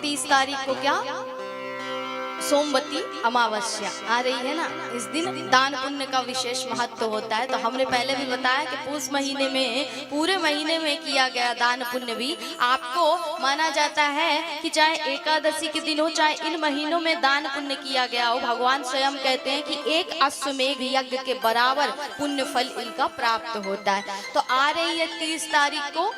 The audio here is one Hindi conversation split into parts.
30 तारीख को क्या सोमवती अमावस्या आ रही है ना। इस दिन दान पुण्य का विशेष महत्व होता है। तो हमने पहले भी बताया कि पूस महीने में पूरे महीने में किया गया दान पुण्य भी आपको माना जाता है कि चाहे एकादशी के दिन हो चाहे इन महीनों में दान पुण्य किया गया हो, भगवान स्वयं कहते हैं कि एक अश्वमेघ यज्ञ के बराबर पुण्य फल इनका प्राप्त होता है। तो आ रही है 30 तारीख को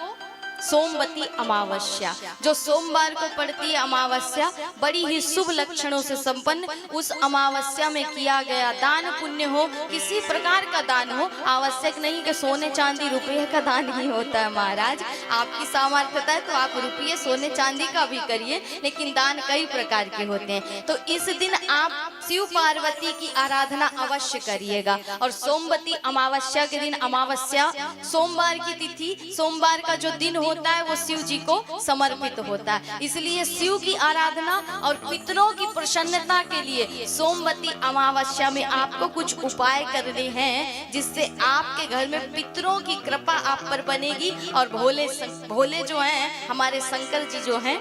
सोमवती अमावस्या, जो सोमवार को पड़ती है अमावस्या, बड़ी ही शुभ लक्षणों से संपन्न उस अमावस्या में किया गया दान पुण्य हो, किसी प्रकार का दान हो, आवश्यक नहीं कि सोने चांदी रुपये का दान ही होता है महाराज। आपकी सामर्थ्यता है तो आप रुपये सोने चांदी का भी करिए, लेकिन दान कई प्रकार के होते हैं। तो इस दिन आप शिव पार्वती की आराधना अवश्य करिएगा। और सोमवती अमावस्या के दिन, अमावस्या सोमवार की तिथि, सोमवार का जो दिन होता है वो शिव जी को समर्पित होता है, इसलिए शिव की आराधना और पितरों की प्रसन्नता के लिए सोमवती अमावस्या में आपको कुछ उपाय करने हैं, जिससे आपके घर में पितरों की कृपा आप पर बनेगी और भोले जो हैं हमारे शंकर जी जो हैं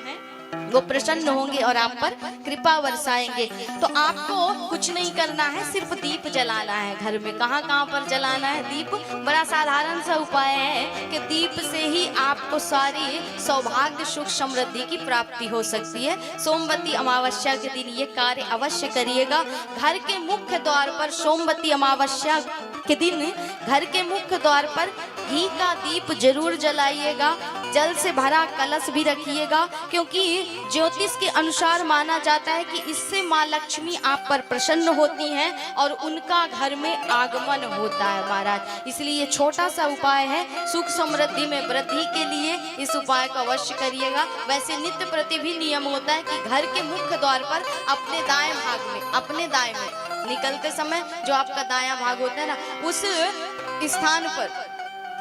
वो प्रसन्न होंगे और आप पर कृपा बरसाएंगे। तो आपको कुछ नहीं करना है, सिर्फ दीप जलाना है घर में। कहाँ कहाँ पर जलाना है दीप? बड़ा साधारण सा उपाय है कि दीप से ही आपको सारी सौभाग्य सुख समृद्धि की प्राप्ति हो सकती है। सोमवती अमावस्या के दिन ये कार्य अवश्य करिएगा। घर के मुख्य द्वार पर सोमवती अमावस्या के दिन घर के मुख्य द्वार पर घी का दीप जरूर जलाइएगा। जल से भरा कलश भी रखिएगा, क्योंकि ज्योतिष के अनुसार माना जाता है कि इससे माँ लक्ष्मी आप पर प्रसन्न होती हैं और उनका घर में आगमन होता है महाराज। इसलिए छोटा सा उपाय है, सुख समृद्धि में वृद्धि के लिए इस उपाय को अवश्य करिएगा। वैसे नित्य प्रति भी नियम होता है कि घर के मुख्य द्वार पर अपने दाएं भाग में, अपने दाएं में निकलते समय जो आपका दायां भाग होता है ना, उस स्थान पर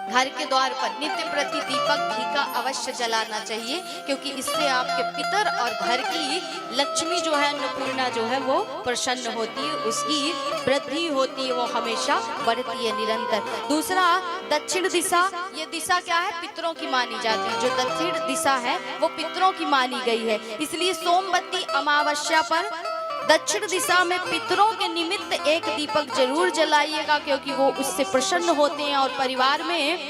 घर के द्वार पर नित्य प्रति दीपक घी का अवश्य जलाना चाहिए, क्योंकि इससे आपके पितर और घर की लक्ष्मी जो है, अन्नपूर्णा जो है वो प्रसन्न होती है, उसकी वृद्धि होती है, वो हमेशा बढ़ती है निरंतर। दूसरा, दक्षिण दिशा, ये दिशा क्या है? पितरों की मानी जाती है। जो दक्षिण दिशा है वो पितरों की मानी गई है, इसलिए सोमवती अमावस्या पर दक्षिण दिशा में पितरों के निमित्त एक दीपक जरूर जलाइएगा, क्योंकि वो उससे प्रसन्न होते हैं और परिवार में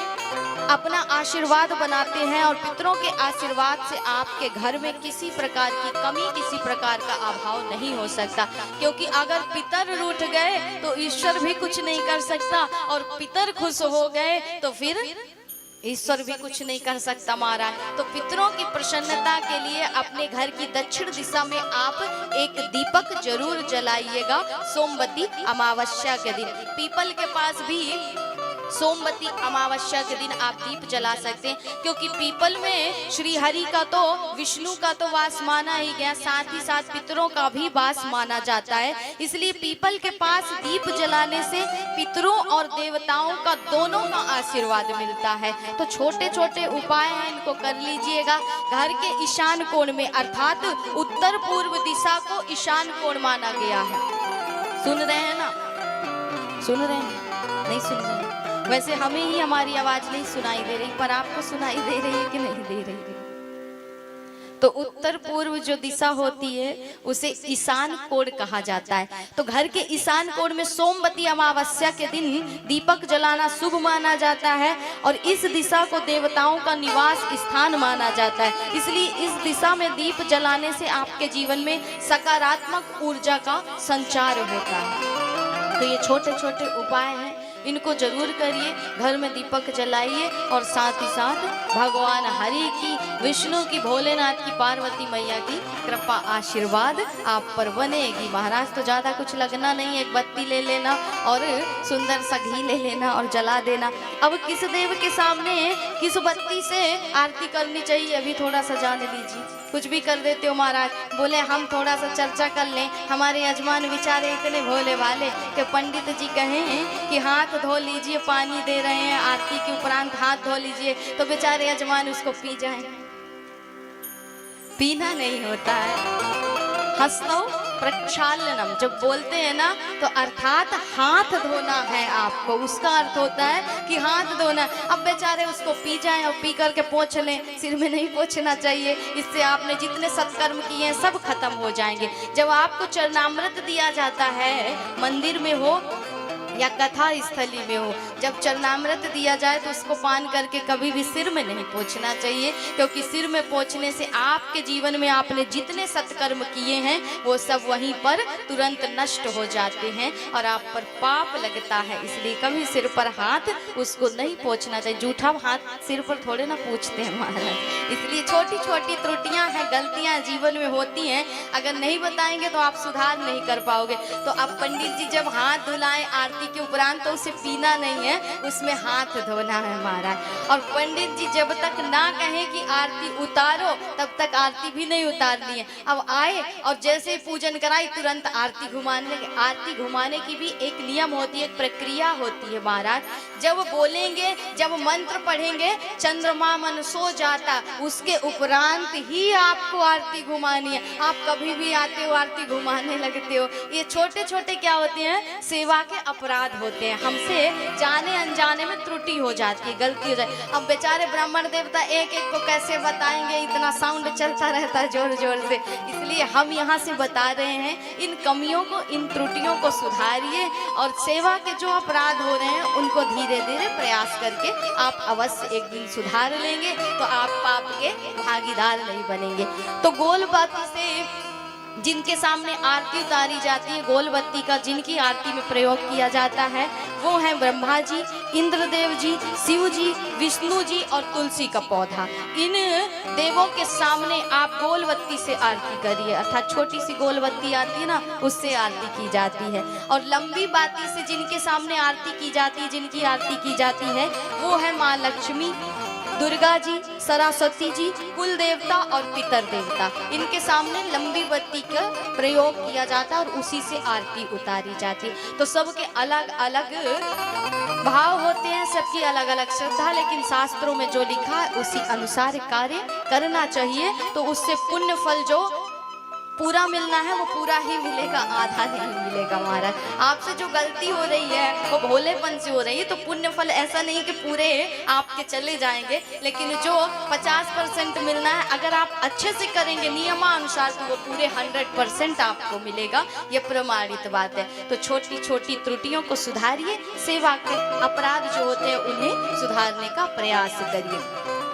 अपना आशीर्वाद बनाते हैं। और पितरों के आशीर्वाद से आपके घर में किसी प्रकार की कमी, किसी प्रकार का अभाव नहीं हो सकता, क्योंकि अगर पितर रूठ गए तो ईश्वर भी कुछ नहीं कर सकता, और पितर खुश हो गए तो फिर ईश्वर भी कुछ नहीं कर सकता महाराज। तो पितरों की प्रसन्नता के लिए अपने घर की दक्षिण दिशा में आप एक दीपक जरूर जलाइएगा सोमवती अमावस्या के दिन। पीपल के पास भी सोमवती अमावस्या के दिन आप दीप जला सकते हैं, क्योंकि पीपल में श्री हरि का तो, विष्णु का तो वास माना ही गया, साथ ही साथ पितरों का भी वास माना जाता है। इसलिए पीपल के पास दीप जलाने से पितरों और देवताओं का दोनों का आशीर्वाद मिलता है। तो छोटे छोटे उपाय हैं, इनको कर लीजिएगा। घर के ईशान कोण में, अर्थात उत्तर पूर्व दिशा को ईशान कोण माना गया है। सुन रहे हैं ना? सुन रहे हैं? नहीं सुन रहे हैं? वैसे हमें ही हमारी आवाज नहीं सुनाई दे रही, पर आपको सुनाई दे रही है कि नहीं दे रही है? तो उत्तर पूर्व जो दिशा होती है उसे ईशान कोण कहा जाता है। तो घर के ईशान कोण में सोमवती अमावस्या के दिन दीपक जलाना शुभ माना जाता है, और इस दिशा को देवताओं का निवास स्थान माना जाता है। इसलिए इस दिशा में दीप जलाने से आपके जीवन में सकारात्मक ऊर्जा का संचार होता है। तो ये छोटे छोटे उपाय हैं, इनको जरूर करिए। घर में दीपक जलाइए और साथ ही साथ भगवान हरि की, विष्णु की, भोलेनाथ की, पार्वती मैया की कृपा आशीर्वाद आप पर बनेगी महाराज। तो ज़्यादा कुछ लगना नहीं, एक बत्ती ले लेना और सुंदर सा घी ले लेना और जला देना। अब किस देव के सामने किस बत्ती से आरती करनी चाहिए अभी थोड़ा सा जान लीजिए। कुछ भी कर देते हो महाराज। बोले हम थोड़ा सा चर्चा कर लें। हमारे यजमान बेचारे इतने भोले वाले कि पंडित जी कहें कि हाथ धो लीजिए, पानी दे रहे हैं, आरती के उपरांत हाथ धो लीजिए, तो बेचारे यजमान उसको पी जाएं। पीना नहीं होता है, हंस दो प्रक्षालनम जब बोलते हैं ना तो अर्थात हाथ धोना है आपको, उसका अर्थ होता है कि हाथ धोना। अब बेचारे उसको पी जाएं और पी करके पोंछ लें, सिर में नहीं पोंछना चाहिए, इससे आपने जितने सत्कर्म किए हैं सब खत्म हो जाएंगे। जब आपको चरणामृत दिया जाता है, मंदिर में हो या कथा स्थली में हो, जब चरणामृत दिया जाए तो उसको पान करके कभी भी सिर में नहीं पोंछना चाहिए, क्योंकि सिर में पोंछने से आपके जीवन में आपने जितने सत्कर्म किए हैं वो सब वहीं पर तुरंत नष्ट हो जाते हैं और आप पर पाप लगता है। इसलिए कभी सिर पर हाथ उसको नहीं पोंछना चाहिए। जूठा हाथ सिर पर थोड़े ना पूछते हैं महाराज। इसलिए छोटी छोटी त्रुटियां हैं, गलतियां जीवन में होती हैं, अगर नहीं बताएंगे तो आप सुधार नहीं कर पाओगे। तो अब पंडित जी जब हाथ धुलाएं आरती के उपरांत तो उसे पीना नहीं है, उसमें हाथ धोना है महाराज। और पंडित जी जब तक ना कहें कि आरती उतारो तब तक आरती भी नहीं उतारनी है। अब आए और जैसे ही पूजन कराई तुरंत आरती घुमाने लगे। आरती घुमाने की भी एक नियम होती है, एक प्रक्रिया होती है महाराज। जब बोलेंगे, जब मंत्र पढ़ेंगे, चंद्रमा मन सो जाता, उसके उपरांत ही आपको आरती घुमानी है। आप कभी भी आते हो आरती घुमाने लगते हो, ये छोटे छोटे क्या होते हैं, सेवा के अपराध होते हैं। हमसे जाने अनजाने में त्रुटि हो जाती है, गलती हो जाती है। अब बेचारे ब्राह्मण देवता एक एक को कैसे बताएंगे, इतना साउंड चलता रहता है जोर जोर से। इसलिए हम यहाँ से बता रहे हैं, इन कमियों को, इन त्रुटियों को सुधारिए और सेवा के जो अपराध हो रहे हैं उनको धीरे धीरे प्रयास करके आप अवश्य एक दिन सुधार लेंगे, तो आप पाप के भागीदार नहीं बनेंगे। तो गोल बाती से जिनके सामने आरती उतारी जाती है, गोल बत्ती का जिनकी आरती में प्रयोग किया जाता है, वो हैं ब्रह्मा जी, इंद्रदेव जी, शिव जी, विष्णु जी और तुलसी का पौधा। इन देवों के सामने आप गोल बत्ती से आरती करिए, अर्थात छोटी सी गोल बत्ती आती है ना, उससे आरती की जाती है। और लंबी बाती से जिनके सामने आरती की जाती है, जिनकी आरती की जाती है, वो है माँ लक्ष्मी, दुर्गा जी, सरस्वती जी, कुल देवता और पितर देवता। इनके सामने लंबी बत्ती का प्रयोग किया जाता है और उसी से आरती उतारी जाती है। तो सबके अलग अलग भाव होते हैं, सबकी अलग अलग श्रद्धा, लेकिन शास्त्रों में जो लिखा है उसी अनुसार कार्य करना चाहिए। तो उससे पुण्य फल जो पूरा मिलना है वो पूरा ही मिलेगा, आधा नहीं मिलेगा महाराज। आपसे जो गलती हो रही है वो भोलेपन से हो रही है, तो पुण्य फल ऐसा नहीं कि पूरे आपके चले जाएंगे, लेकिन जो 50% मिलना है अगर आप अच्छे से करेंगे नियमानुसार तो वो पूरे 100% आपको मिलेगा। ये प्रमाणित बात है। तो छोटी छोटी त्रुटियों को सुधारिए, सेवा के अपराध जो होते हैं उन्हें सुधारने का प्रयास करिए।